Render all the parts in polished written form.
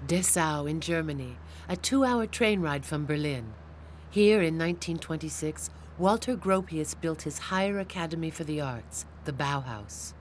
Dessau in Germany, a 2-hour train ride from Berlin. Here in 1926, Walter Gropius built his higher academy for the arts, the Bauhaus.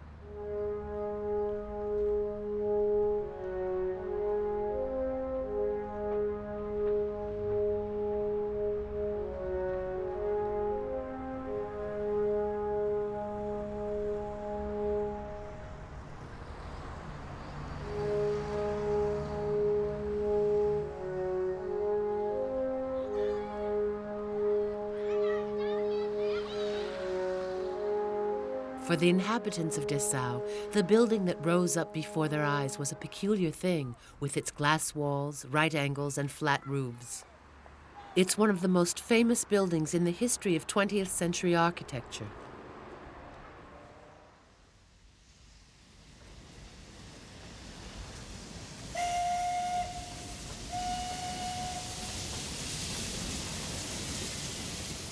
For the inhabitants of Dessau, the building that rose up before their eyes was a peculiar thing, with its glass walls, right angles, and flat roofs. It's one of the most famous buildings in the history of 20th century architecture.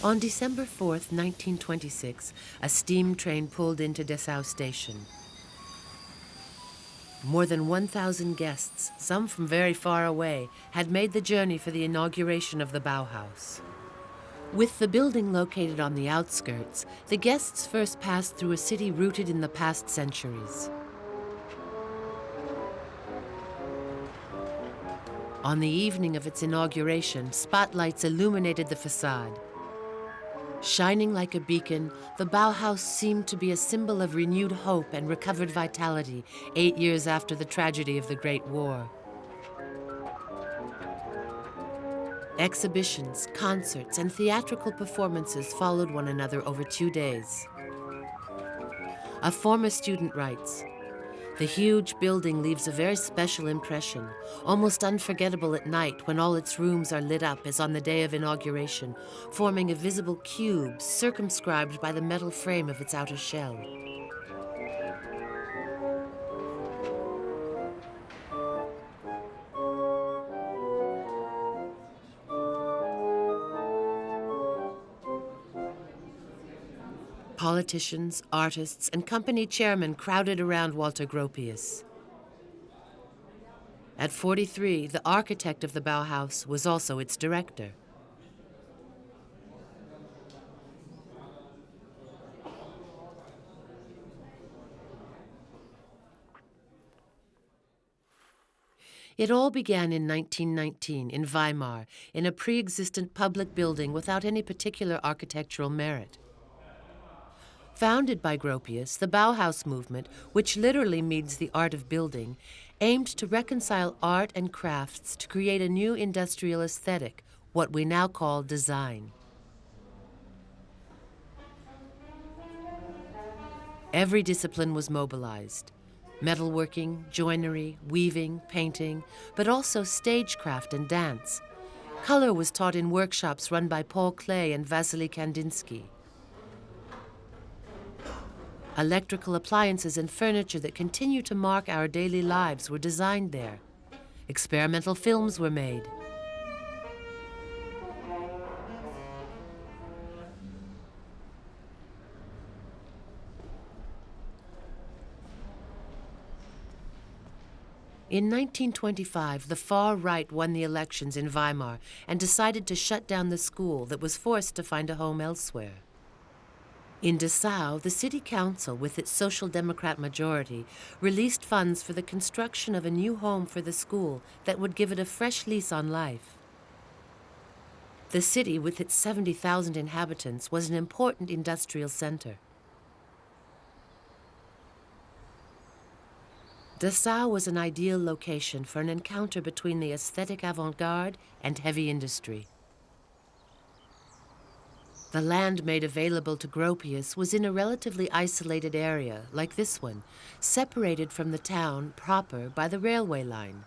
On December 4th, 1926, a steam train pulled into Dessau station. More than 1,000 guests, some from very far away, had made the journey for the inauguration of the Bauhaus. With the building located on the outskirts, the guests first passed through a city rooted in the past centuries. On the evening of its inauguration, spotlights illuminated the facade. Shining like a beacon, the Bauhaus seemed to be a symbol of renewed hope and recovered vitality 8 years after the tragedy of the Great War. Exhibitions, concerts, and theatrical performances followed one another over 2 days. A former student writes, "The huge building leaves a very special impression, almost unforgettable at night when all its rooms are lit up as on the day of inauguration, forming a visible cube circumscribed by the metal frame of its outer shell." Politicians, artists, and company chairmen crowded around Walter Gropius. At 43, the architect of the Bauhaus was also its director. It all began in 1919 in Weimar, in a pre-existent public building without any particular architectural merit. Founded by Gropius, the Bauhaus movement, which literally means the art of building, aimed to reconcile art and crafts to create a new industrial aesthetic, what we now call design. Every discipline was mobilized: metalworking, joinery, weaving, painting, but also stagecraft and dance. Color was taught in workshops run by Paul Klee and Vasily Kandinsky. Electrical appliances and furniture that continue to mark our daily lives were designed there. Experimental films were made. In 1925, the far right won the elections in Weimar and decided to shut down the school that was forced to find a home elsewhere. In Dessau, the city council, with its Social Democrat majority, released funds for the construction of a new home for the school that would give it a fresh lease on life. The city, with its 70,000 inhabitants, was an important industrial center. Dessau was an ideal location for an encounter between the aesthetic avant-garde and heavy industry. The land made available to Gropius was in a relatively isolated area, like this one, separated from the town proper by the railway line.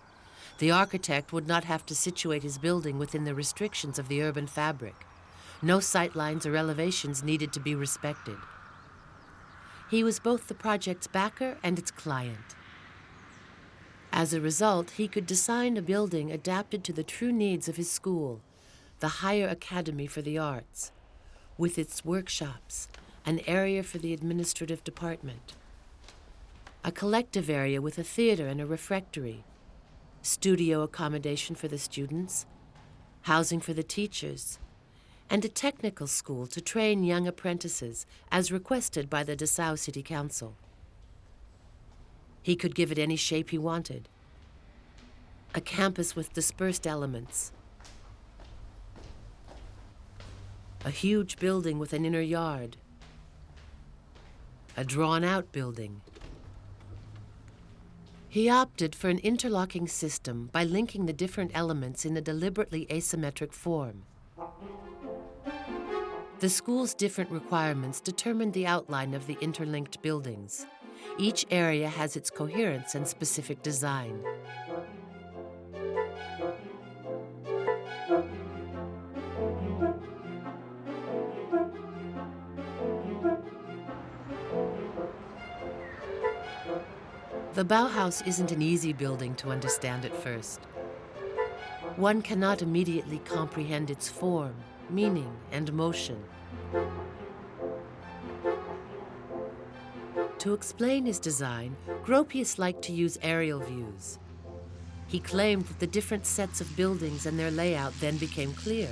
The architect would not have to situate his building within the restrictions of the urban fabric. No sightlines or elevations needed to be respected. He was both the project's backer and its client. As a result, he could design a building adapted to the true needs of his school, the Higher Academy for the Arts, with its workshops, an area for the administrative department, a collective area with a theater and a refectory, studio accommodation for the students, housing for the teachers, and a technical school to train young apprentices as requested by the Dessau City Council. He could give it any shape he wanted. A campus with dispersed elements. A huge building with an inner yard. A drawn-out building. He opted for an interlocking system by linking the different elements in a deliberately asymmetric form. The school's different requirements determined the outline of the interlinked buildings. Each area has its coherence and specific design. The Bauhaus isn't an easy building to understand at first. One cannot immediately comprehend its form, meaning, and motion. To explain his design, Gropius liked to use aerial views. He claimed that the different sets of buildings and their layout then became clear.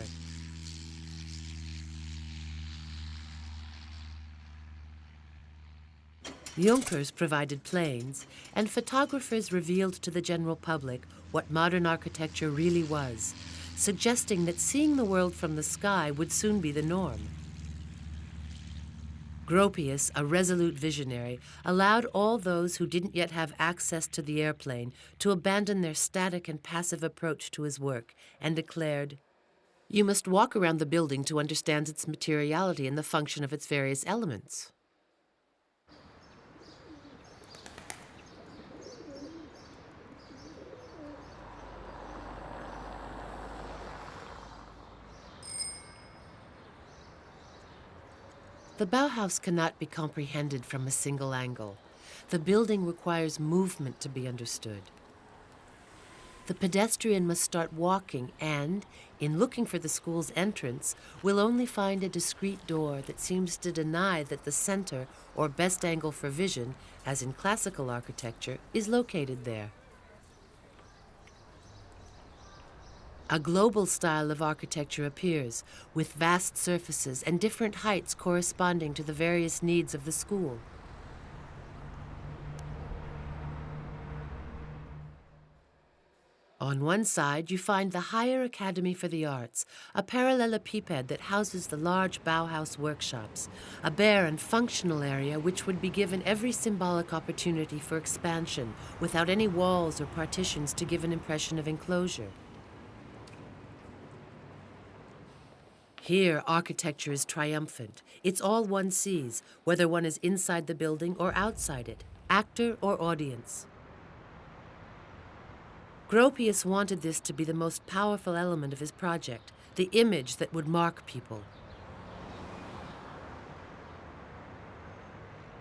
Junkers provided planes, and photographers revealed to the general public what modern architecture really was, suggesting that seeing the world from the sky would soon be the norm. Gropius, a resolute visionary, allowed all those who didn't yet have access to the airplane to abandon their static and passive approach to his work, and declared, "You must walk around the building to understand its materiality and the function of its various elements." The Bauhaus cannot be comprehended from a single angle. The building requires movement to be understood. The pedestrian must start walking and, in looking for the school's entrance, will only find a discreet door that seems to deny that the center, or best angle for vision, as in classical architecture, is located there. A global style of architecture appears, with vast surfaces and different heights corresponding to the various needs of the school. On one side, you find the Higher Academy for the Arts, a parallelepiped that houses the large Bauhaus workshops, a bare and functional area which would be given every symbolic opportunity for expansion, without any walls or partitions to give an impression of enclosure. Here, architecture is triumphant. It's all one sees, whether one is inside the building or outside it, actor or audience. Gropius wanted this to be the most powerful element of his project, the image that would mark people.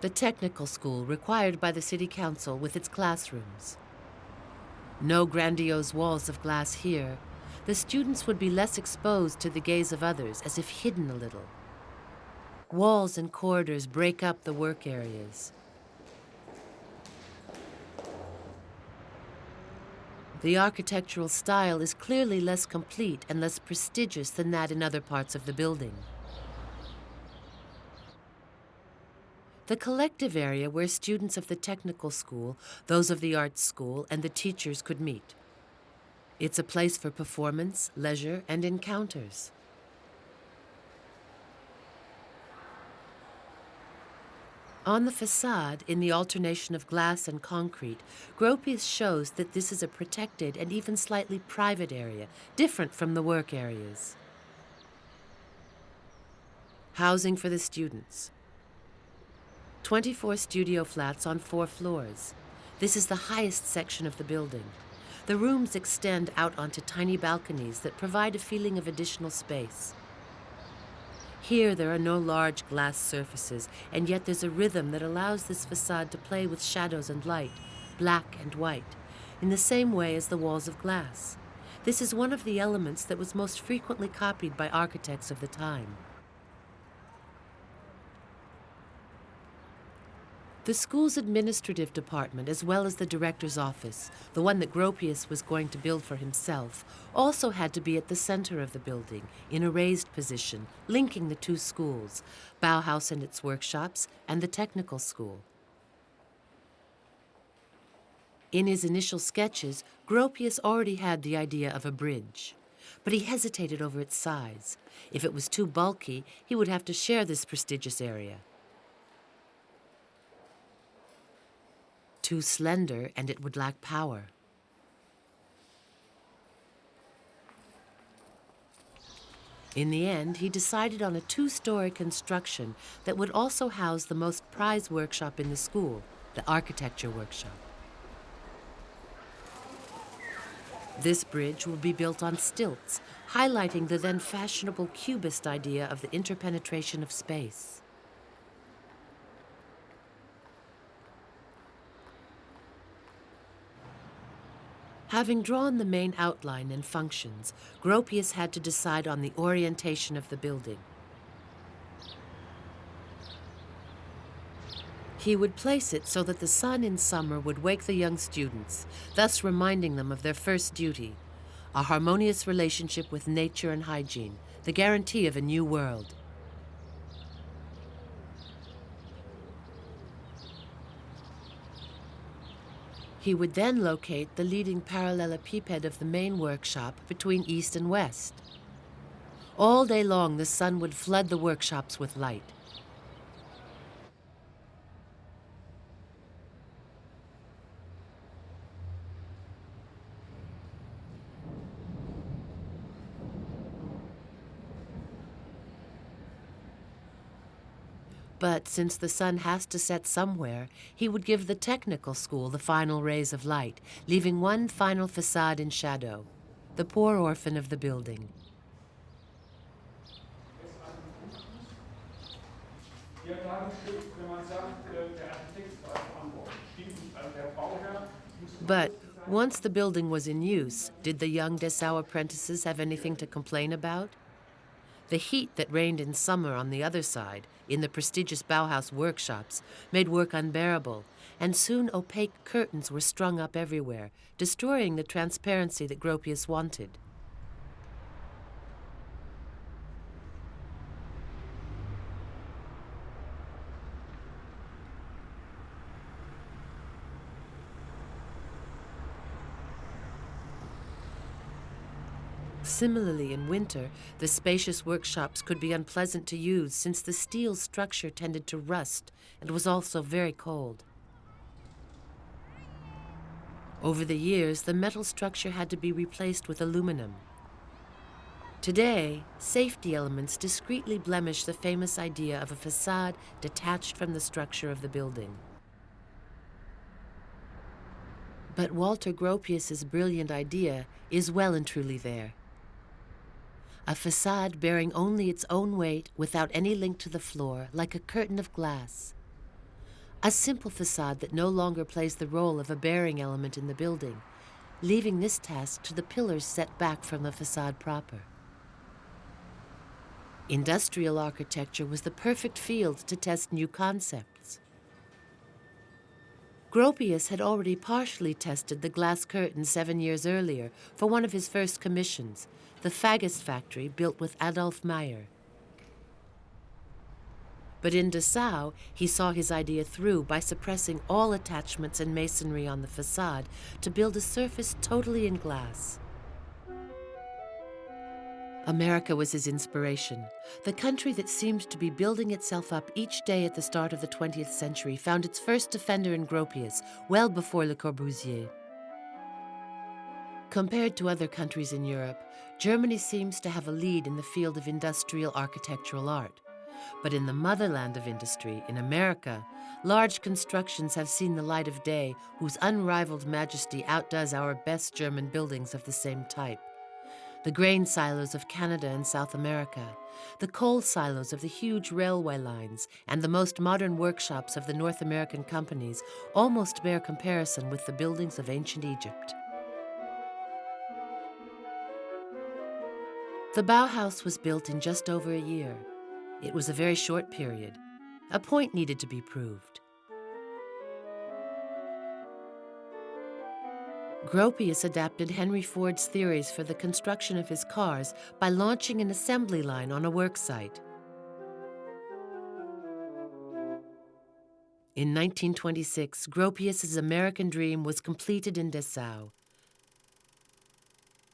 The technical school required by the city council with its classrooms. No grandiose walls of glass here. The students would be less exposed to the gaze of others, as if hidden a little. Walls and corridors break up the work areas. The architectural style is clearly less complete and less prestigious than that in other parts of the building. The collective area where students of the technical school, those of the arts school, and the teachers could meet. It's a place for performance, leisure, and encounters. On the facade, in the alternation of glass and concrete, Gropius shows that this is a protected and even slightly private area, different from the work areas. Housing for the students. 24 studio flats on 4 floors. This is the highest section of the building. The rooms extend out onto tiny balconies that provide a feeling of additional space. Here there are no large glass surfaces, and yet there's a rhythm that allows this facade to play with shadows and light, black and white, in the same way as the walls of glass. This is one of the elements that was most frequently copied by architects of the time. The school's administrative department, as well as the director's office, the one that Gropius was going to build for himself, also had to be at the center of the building, in a raised position, linking the two schools, Bauhaus and its workshops, and the technical school. In his initial sketches, Gropius already had the idea of a bridge, but he hesitated over its size. If it was too bulky, he would have to share this prestigious area. Too slender, and it would lack power. In the end, he decided on a two-story construction that would also house the most prized workshop in the school, the architecture workshop. This bridge will be built on stilts, highlighting the then fashionable cubist idea of the interpenetration of space. Having drawn the main outline and functions, Gropius had to decide on the orientation of the building. He would place it so that the sun in summer would wake the young students, thus reminding them of their first duty, a harmonious relationship with nature and hygiene, the guarantee of a new world. He would then locate the leading parallelepiped of the main workshop between east and west. All day long, the sun would flood the workshops with light. But since the sun has to set somewhere, he would give the technical school the final rays of light, leaving one final facade in shadow, the poor orphan of the building. But once the building was in use, did the young Dessau apprentices have anything to complain about? The heat that reigned in summer on the other side, in the prestigious Bauhaus workshops, made work unbearable, and soon opaque curtains were strung up everywhere, destroying the transparency that Gropius wanted. Similarly, in winter, the spacious workshops could be unpleasant to use since the steel structure tended to rust and was also very cold. Over the years, the metal structure had to be replaced with aluminum. Today, safety elements discreetly blemish the famous idea of a facade detached from the structure of the building. But Walter Gropius's brilliant idea is well and truly there. A facade bearing only its own weight without any link to the floor, like a curtain of glass. A simple facade that no longer plays the role of a bearing element in the building, leaving this task to the pillars set back from the facade proper. Industrial architecture was the perfect field to test new concepts. Gropius had already partially tested the glass curtain 7 years earlier for one of his first commissions, the Fagus factory built with Adolf Meyer. But in Dessau, he saw his idea through by suppressing all attachments and masonry on the facade to build a surface totally in glass. America was his inspiration. The country that seemed to be building itself up each day at the start of the 20th century found its first defender in Gropius, well before Le Corbusier. Compared to other countries in Europe, Germany seems to have a lead in the field of industrial architectural art. But in the motherland of industry, in America, large constructions have seen the light of day whose unrivaled majesty outdoes our best German buildings of the same type. The grain silos of Canada and South America, the coal silos of the huge railway lines, and the most modern workshops of the North American companies almost bear comparison with the buildings of ancient Egypt. The Bauhaus was built in just over a year. It was a very short period. A point needed to be proved. Gropius adapted Henry Ford's theories for the construction of his cars by launching an assembly line on a work site. In 1926, Gropius's American dream was completed in Dessau.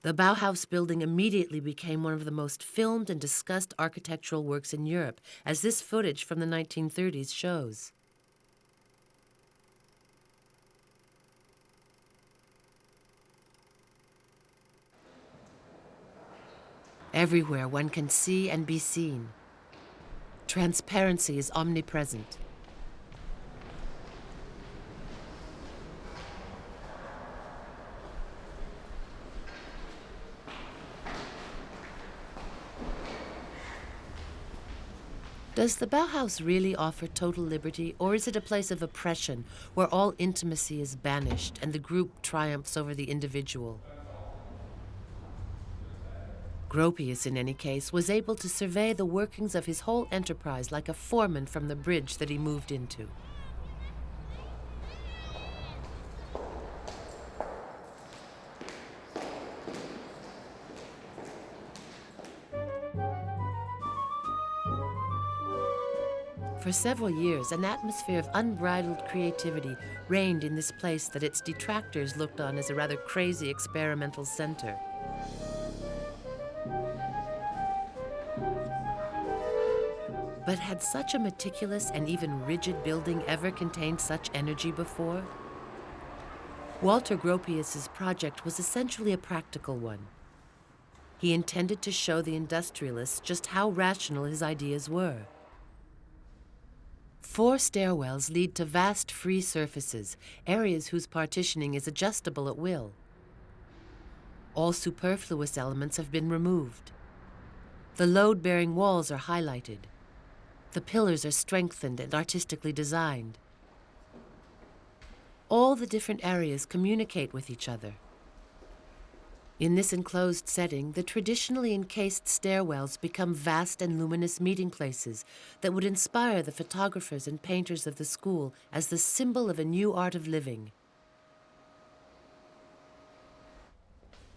The Bauhaus building immediately became one of the most filmed and discussed architectural works in Europe, as this footage from the 1930s shows. Everywhere one can see and be seen. Transparency is omnipresent. Does the Bauhaus really offer total liberty, or is it a place of oppression where all intimacy is banished and the group triumphs over the individual? Gropius, in any case, was able to survey the workings of his whole enterprise like a foreman from the bridge that he moved into. For several years, an atmosphere of unbridled creativity reigned in this place that its detractors looked on as a rather crazy experimental center. But had such a meticulous and even rigid building ever contained such energy before? Walter Gropius's project was essentially a practical one. He intended to show the industrialists just how rational his ideas were. 4 stairwells lead to vast free surfaces, areas whose partitioning is adjustable at will. All superfluous elements have been removed. The load-bearing walls are highlighted. The pillars are strengthened and artistically designed. All the different areas communicate with each other. In this enclosed setting, the traditionally encased stairwells become vast and luminous meeting places that would inspire the photographers and painters of the school as the symbol of a new art of living.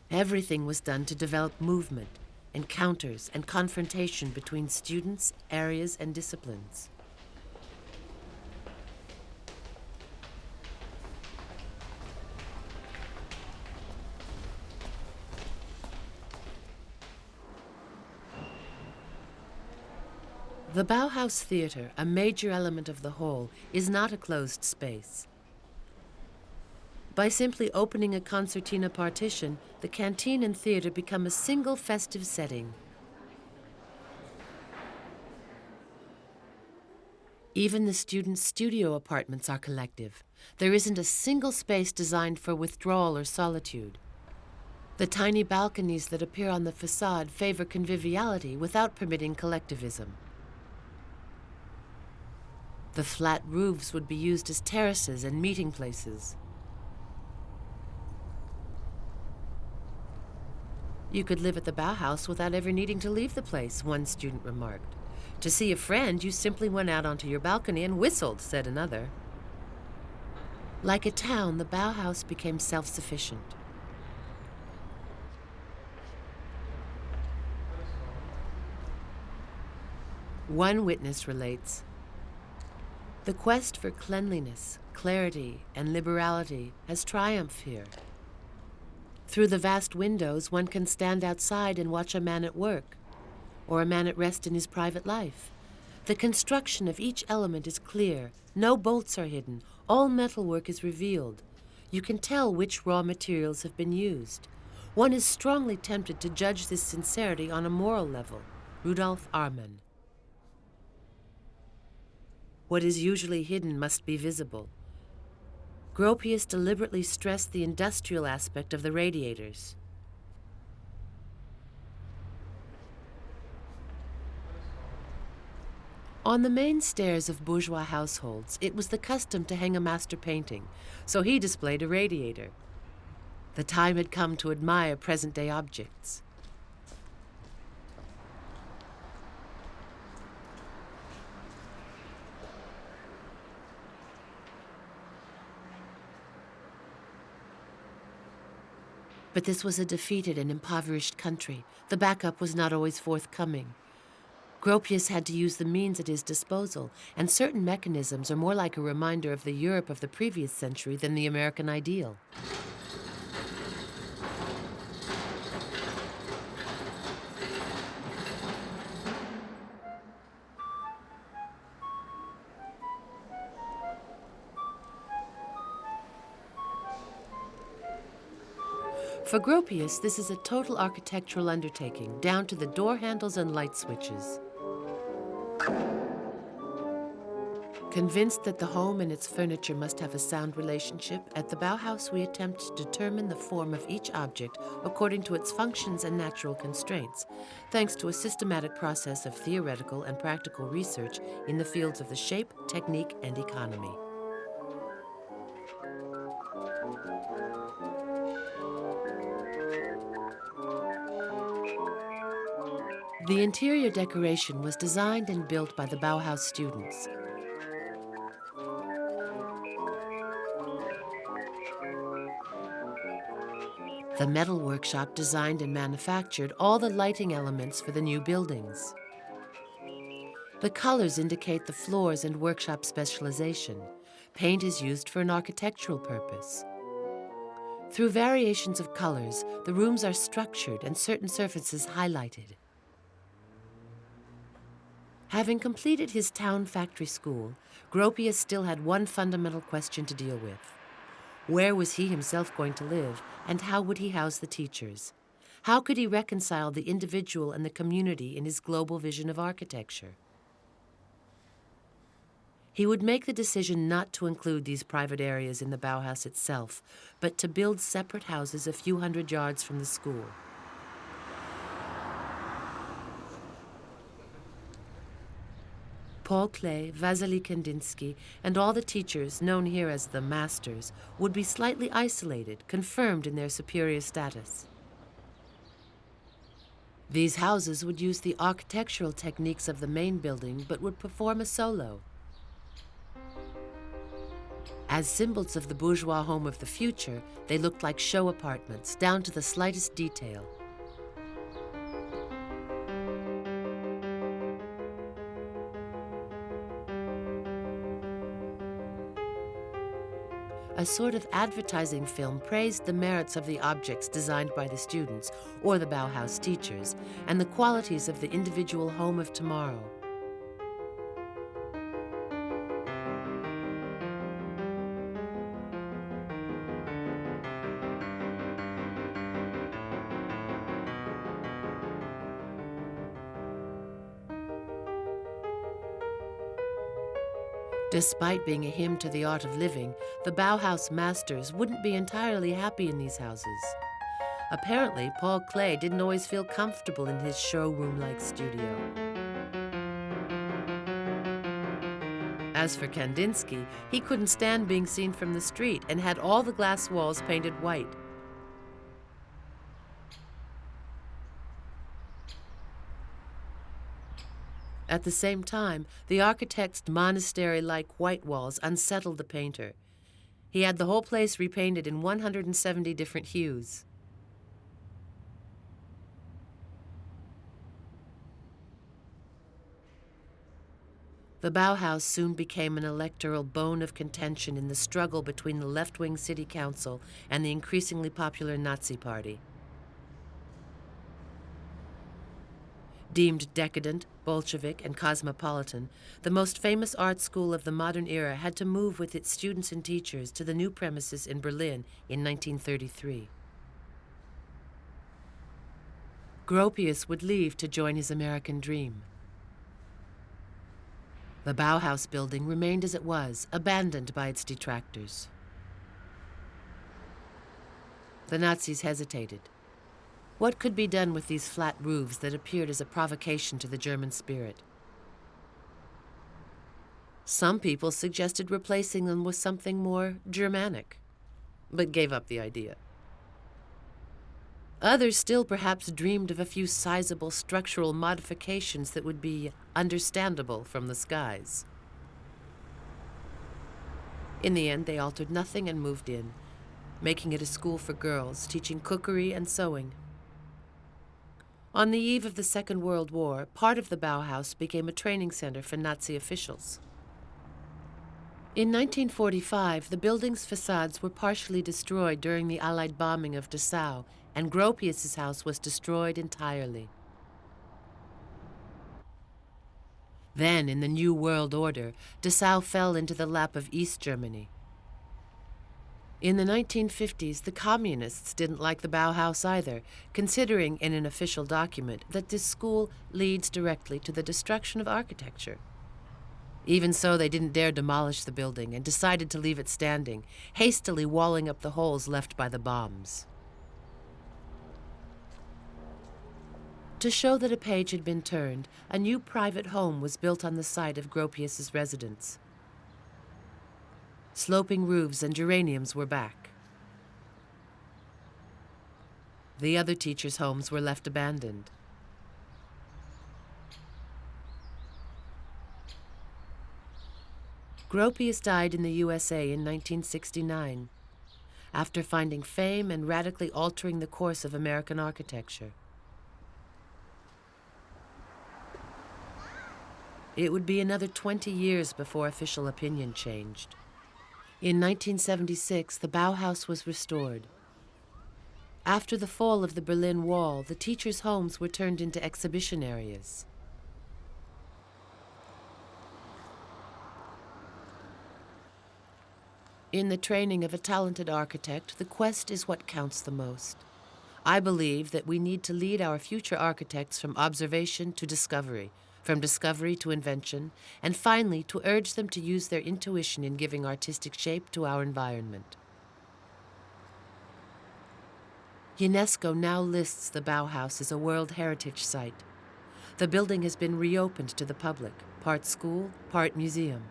Everything was done to develop movement, encounters, and confrontation between students, areas, and disciplines. The Bauhaus Theater, a major element of the whole, is not a closed space. By simply opening a concertina partition, the canteen and theater become a single festive setting. Even the students' studio apartments are collective. There isn't a single space designed for withdrawal or solitude. The tiny balconies that appear on the facade favor conviviality without permitting collectivism. The flat roofs would be used as terraces and meeting places. You could live at the Bauhaus without ever needing to leave the place, one student remarked. To see a friend, you simply went out onto your balcony and whistled, said another. Like a town, the Bauhaus became self-sufficient. One witness relates, "The quest for cleanliness, clarity, and liberality has triumphed here. Through the vast windows, one can stand outside and watch a man at work, or a man at rest in his private life. The construction of each element is clear. No bolts are hidden. All metalwork is revealed. You can tell which raw materials have been used. One is strongly tempted to judge this sincerity on a moral level." Rudolf Arman. What is usually hidden must be visible. Gropius deliberately stressed the industrial aspect of the radiators. On the main stairs of bourgeois households, it was the custom to hang a master painting, so he displayed a radiator. The time had come to admire present-day objects. But this was a defeated and impoverished country. The backup was not always forthcoming. Gropius had to use the means at his disposal, and certain mechanisms are more like a reminder of the Europe of the previous century than the American ideal. For Gropius, this is a total architectural undertaking, down to the door handles and light switches. Convinced that the home and its furniture must have a sound relationship, at the Bauhaus we attempt to determine the form of each object according to its functions and natural constraints, thanks to a systematic process of theoretical and practical research in the fields of the shape, technique, and economy. The interior decoration was designed and built by the Bauhaus students. The metal workshop designed and manufactured all the lighting elements for the new buildings. The colors indicate the floors and workshop specialization. Paint is used for an architectural purpose. Through variations of colors, the rooms are structured and certain surfaces highlighted. Having completed his town factory school, Gropius still had one fundamental question to deal with. Where was he himself going to live, and how would he house the teachers? How could he reconcile the individual and the community in his global vision of architecture? He would make the decision not to include these private areas in the Bauhaus itself, but to build separate houses a few hundred yards from the school. Paul Klee, Vasily Kandinsky, and all the teachers, known here as the masters, would be slightly isolated, confirmed in their superior status. These houses would use the architectural techniques of the main building, but would perform a solo. As symbols of the bourgeois home of the future, they looked like show apartments, down to the slightest detail. A sort of advertising film praised the merits of the objects designed by the students or the Bauhaus teachers and the qualities of the individual home of tomorrow. Despite being a hymn to the art of living, the Bauhaus masters wouldn't be entirely happy in these houses. Apparently, Paul Klee didn't always feel comfortable in his showroom-like studio. As for Kandinsky, he couldn't stand being seen from the street and had all the glass walls painted white. At the same time, the architect's monastery-like white walls unsettled the painter. He had the whole place repainted in 170 different hues. The Bauhaus soon became an electoral bone of contention in the struggle between the left-wing city council and the increasingly popular Nazi Party. Deemed decadent, Bolshevik, and cosmopolitan, the most famous art school of the modern era had to move with its students and teachers to the new premises in Berlin in 1933. Gropius would leave to join his American dream. The Bauhaus building remained as it was, abandoned by its detractors. The Nazis hesitated. What could be done with these flat roofs that appeared as a provocation to the German spirit? Some people suggested replacing them with something more Germanic, but gave up the idea. Others still perhaps dreamed of a few sizable structural modifications that would be understandable from the skies. In the end, they altered nothing and moved in. making it a school for girls, teaching cookery and sewing. On the eve of the Second World War, part of the Bauhaus became a training center for Nazi officials. In 1945, the building's facades were partially destroyed during the Allied bombing of Dessau, and Gropius's house was destroyed entirely. Then, in the New World Order, Dessau fell into the lap of East Germany. In the 1950s, the communists didn't like the Bauhaus either, considering in an official document that this school leads directly to the destruction of architecture. Even so, they didn't dare demolish the building and decided to leave it standing, hastily walling up the holes left by the bombs. To show that a page had been turned, a new private home was built on the site of Gropius's residence. Sloping roofs and geraniums were back. The other teachers' homes were left abandoned. Gropius died in the USA in 1969, after finding fame and radically altering the course of American architecture. It would be another 20 years before official opinion changed. In 1976, the Bauhaus was restored. After the fall of the Berlin Wall, the teachers' homes were turned into exhibition areas. In the training of a talented architect, the quest is what counts the most. I believe that we need to lead our future architects from observation to discovery, from discovery to invention, and finally to urge them to use their intuition in giving artistic shape to our environment. UNESCO now lists the Bauhaus as a World Heritage Site. The building has been reopened to the public, part school, part museum.